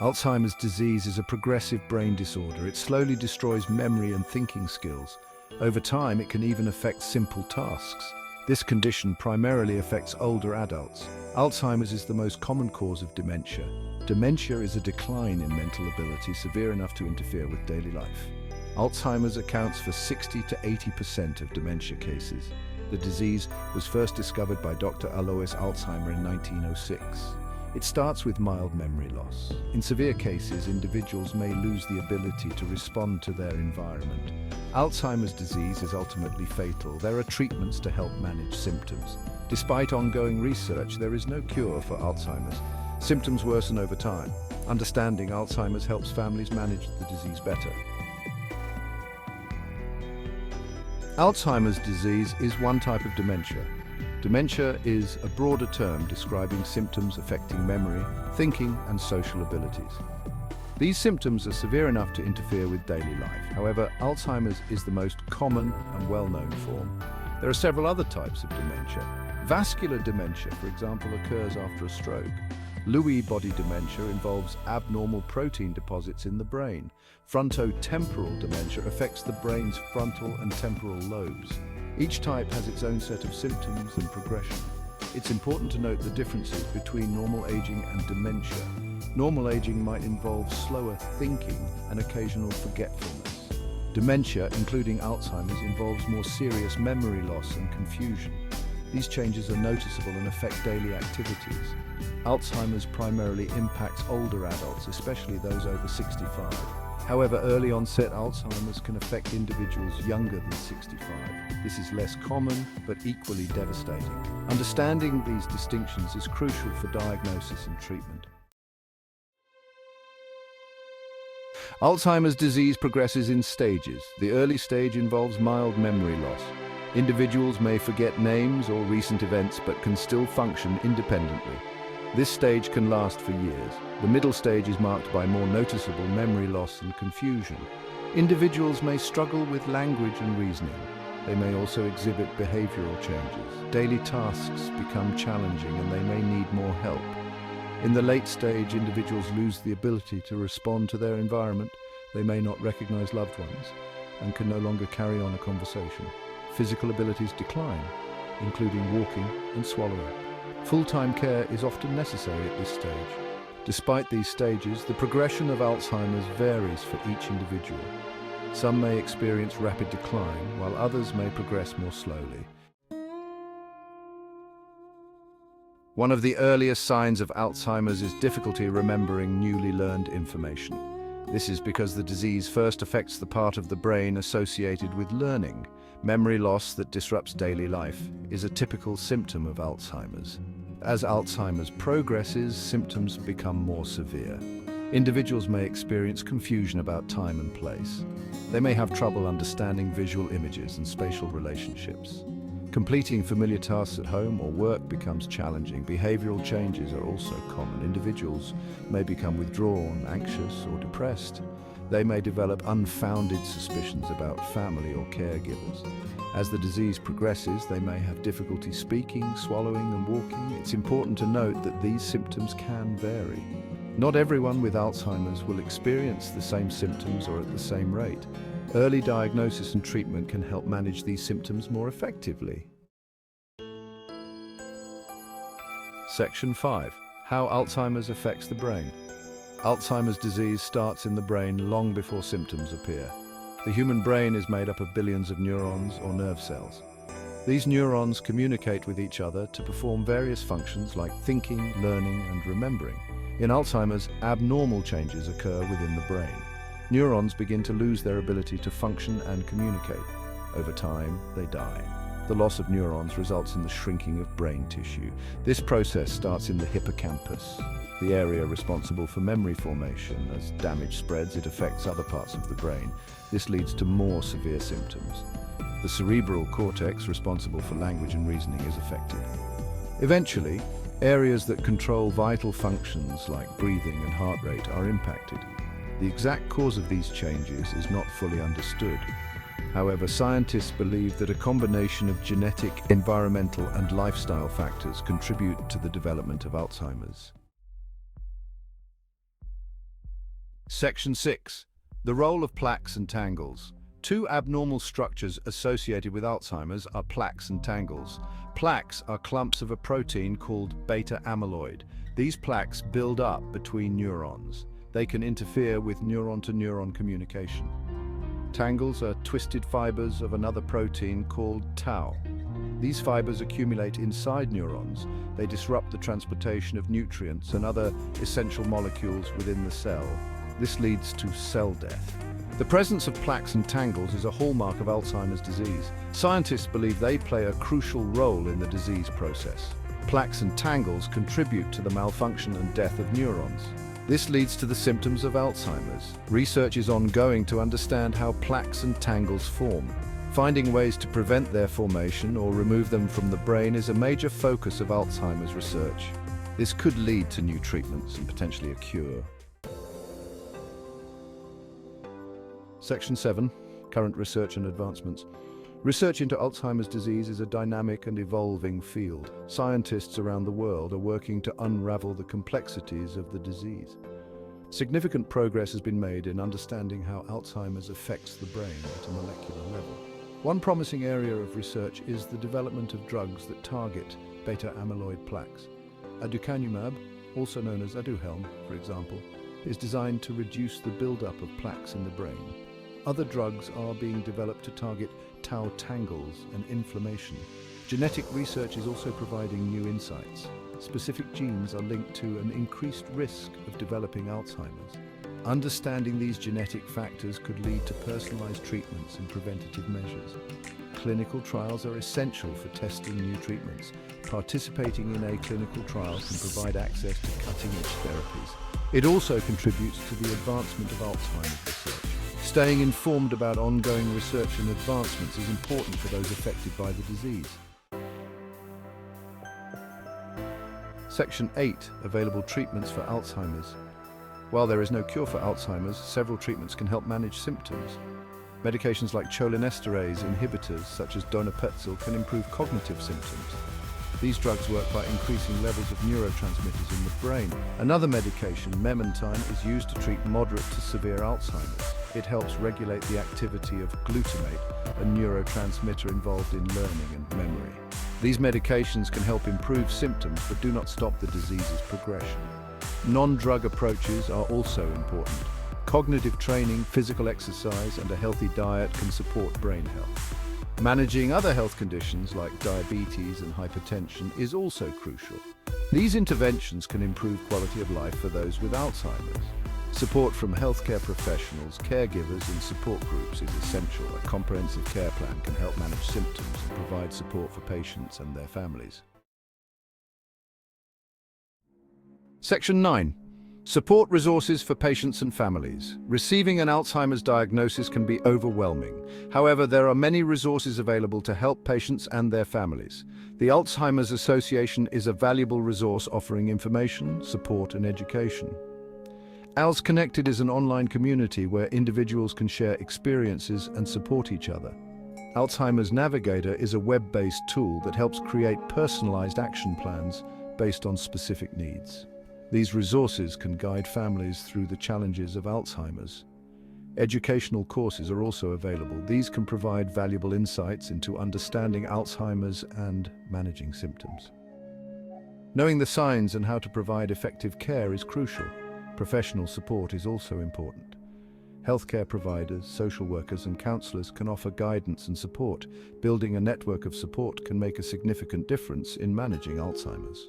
Alzheimer's disease is a progressive brain disorder. It slowly destroys memory and thinking skills. Over time, it can even affect simple tasks. This condition primarily affects older adults. Alzheimer's is the most common cause of dementia. Dementia is a decline in mental ability severe enough to interfere with daily life. Alzheimer's accounts for 60 to 80% of dementia cases. The disease was first discovered by Dr. Alois Alzheimer in 1906. It starts with mild memory loss. In severe cases, individuals may lose the ability to respond to their environment. Alzheimer's disease is ultimately fatal. There are treatments to help manage symptoms. Despite ongoing research, there is no cure for Alzheimer's. Symptoms worsen over time. Understanding Alzheimer's helps families manage the disease better. Alzheimer's disease is one type of dementia. Dementia is a broader term describing symptoms affecting memory, thinking, and social abilities. These symptoms are severe enough to interfere with daily life. However, Alzheimer's is the most common and well-known form. There are several other types of dementia. Vascular dementia, for example, occurs after a stroke. Lewy body dementia involves abnormal protein deposits in the brain. Frontotemporal dementia affects the brain's frontal and temporal lobes. Each type has its own set of symptoms and progression. It's important to note the differences between normal aging and dementia. Normal aging might involve slower thinking and occasional forgetfulness. Dementia, including Alzheimer's, involves more serious memory loss and confusion. These changes are noticeable and affect daily activities. Alzheimer's primarily impacts older adults, especially those over 65. However, early onset Alzheimer's can affect individuals younger than 65. This is less common, but equally devastating. Understanding these distinctions is crucial for diagnosis and treatment. Alzheimer's disease progresses in stages. The early stage involves mild memory loss. Individuals may forget names or recent events, but can still function independently. This stage can last for years. The middle stage is marked by more noticeable memory loss and confusion. Individuals may struggle with language and reasoning. They may also exhibit behavioral changes. Daily tasks become challenging and they may need more help. In the late stage, individuals lose the ability to respond to their environment. They may not recognize loved ones and can no longer carry on a conversation. Physical abilities decline, including walking and swallowing. Full-time care is often necessary at this stage. Despite these stages, the progression of Alzheimer's varies for each individual. Some may experience rapid decline, while others may progress more slowly. One of the earliest signs of Alzheimer's is difficulty remembering newly learned information. This is because the disease first affects the part of the brain associated with learning. Memory loss that disrupts daily life is a typical symptom of Alzheimer's. As Alzheimer's progresses, symptoms become more severe. Individuals may experience confusion about time and place. They may have trouble understanding visual images and spatial relationships. Completing familiar tasks at home or work becomes challenging. Behavioral changes are also common. Individuals may become withdrawn, anxious, or depressed. They may develop unfounded suspicions about family or caregivers. As the disease progresses, they may have difficulty speaking, swallowing, and walking. It's important to note that these symptoms can vary. Not everyone with Alzheimer's will experience the same symptoms or at the same rate. Early diagnosis and treatment can help manage these symptoms more effectively. Section 5. How Alzheimer's affects the brain. Alzheimer's disease starts in the brain long before symptoms appear. The human brain is made up of billions of neurons or nerve cells. These neurons communicate with each other to perform various functions like thinking, learning, and remembering. In Alzheimer's, abnormal changes occur within the brain. Neurons begin to lose their ability to function and communicate. Over time, they die. The loss of neurons results in the shrinking of brain tissue. This process starts in the hippocampus, the area responsible for memory formation. As damage spreads, it affects other parts of the brain. This leads to more severe symptoms. The cerebral cortex, responsible for language and reasoning, is affected. Eventually, areas that control vital functions like breathing and heart rate are impacted. The exact cause of these changes is not fully understood. However, scientists believe that a combination of genetic, environmental, and lifestyle factors contribute to the development of Alzheimer's. Section 6. The role of plaques and tangles. Two abnormal structures associated with Alzheimer's are plaques and tangles. Plaques are clumps of a protein called beta amyloid. These plaques build up between neurons. They can interfere with neuron-to-neuron communication. Tangles are twisted fibers of another protein called tau. These fibers accumulate inside neurons. They disrupt the transportation of nutrients and other essential molecules within the cell. This leads to cell death. The presence of plaques and tangles is a hallmark of Alzheimer's disease. Scientists believe they play a crucial role in the disease process. Plaques and tangles contribute to the malfunction and death of neurons. This leads to the symptoms of Alzheimer's. Research is ongoing to understand how plaques and tangles form. Finding ways to prevent their formation or remove them from the brain is a major focus of Alzheimer's research. This could lead to new treatments and potentially a cure. Section 7. Current research and advancements. Research into Alzheimer's disease is a dynamic and evolving field. Scientists around the world are working to unravel the complexities of the disease. Significant progress has been made in understanding how Alzheimer's affects the brain at a molecular level. One promising area of research is the development of drugs that target beta amyloid plaques. Aducanumab, also known as Aduhelm, for example, is designed to reduce the buildup of plaques in the brain. Other drugs are being developed to target tau tangles and inflammation. Genetic research is also providing new insights. Specific genes are linked to an increased risk of developing Alzheimer's. Understanding these genetic factors could lead to personalized treatments and preventative measures. Clinical trials are essential for testing new treatments. Participating in a clinical trial can provide access to cutting-edge therapies. It also contributes to the advancement of Alzheimer's research. Staying informed about ongoing research and advancements is important for those affected by the disease. Section 8. Available treatments for Alzheimer's. While there is no cure for Alzheimer's, several treatments can help manage symptoms. Medications like cholinesterase inhibitors, such as donepezil, can improve cognitive symptoms. These drugs work by increasing levels of neurotransmitters in the brain. Another medication, memantine, is used to treat moderate to severe Alzheimer's. It helps regulate the activity of glutamate, a neurotransmitter involved in learning and memory. These medications can help improve symptoms but do not stop the disease's progression. Non-drug approaches are also important. Cognitive training, physical exercise, and a healthy diet can support brain health. Managing other health conditions like diabetes and hypertension is also crucial. These interventions can improve quality of life for those with Alzheimer's. Support from healthcare professionals, caregivers, and support groups is essential. A comprehensive care plan can help manage symptoms and provide support for patients and their families. Section 9. Support resources for patients and families. Receiving an Alzheimer's diagnosis can be overwhelming. However, there are many resources available to help patients and their families. The Alzheimer's Association is a valuable resource offering information, support, and education. ALZ Connected is an online community where individuals can share experiences and support each other. Alzheimer's Navigator is a web-based tool that helps create personalized action plans based on specific needs. These resources can guide families through the challenges of Alzheimer's. Educational courses are also available. These can provide valuable insights into understanding Alzheimer's and managing symptoms. Knowing the signs and how to provide effective care is crucial. Professional support is also important. Healthcare providers, social workers, and counselors can offer guidance and support. Building a network of support can make a significant difference in managing Alzheimer's.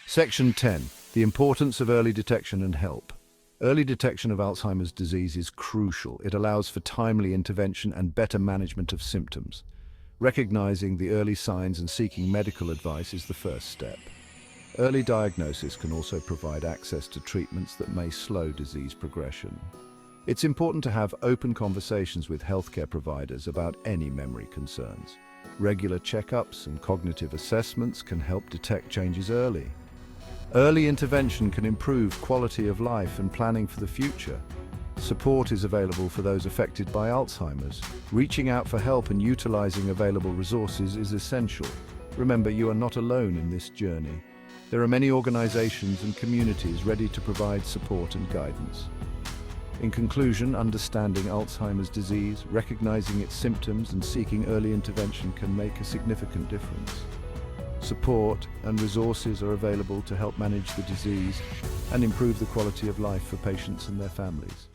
Section 10. The importance of early detection and help. Early detection of Alzheimer's disease is crucial. It allows for timely intervention and better management of symptoms. Recognizing the early signs and seeking medical advice is the first step. Early diagnosis can also provide access to treatments that may slow disease progression. It's important to have open conversations with healthcare providers about any memory concerns. Regular checkups and cognitive assessments can help detect changes early. Early intervention can improve quality of life and planning for the future. Support is available for those affected by Alzheimer's. Reaching out for help and utilizing available resources is essential. Remember, you are not alone in this journey. There are many organizations and communities ready to provide support and guidance. In conclusion, understanding Alzheimer's disease, recognizing its symptoms and seeking early intervention can make a significant difference. Support and resources are available to help manage the disease and improve the quality of life for patients and their families.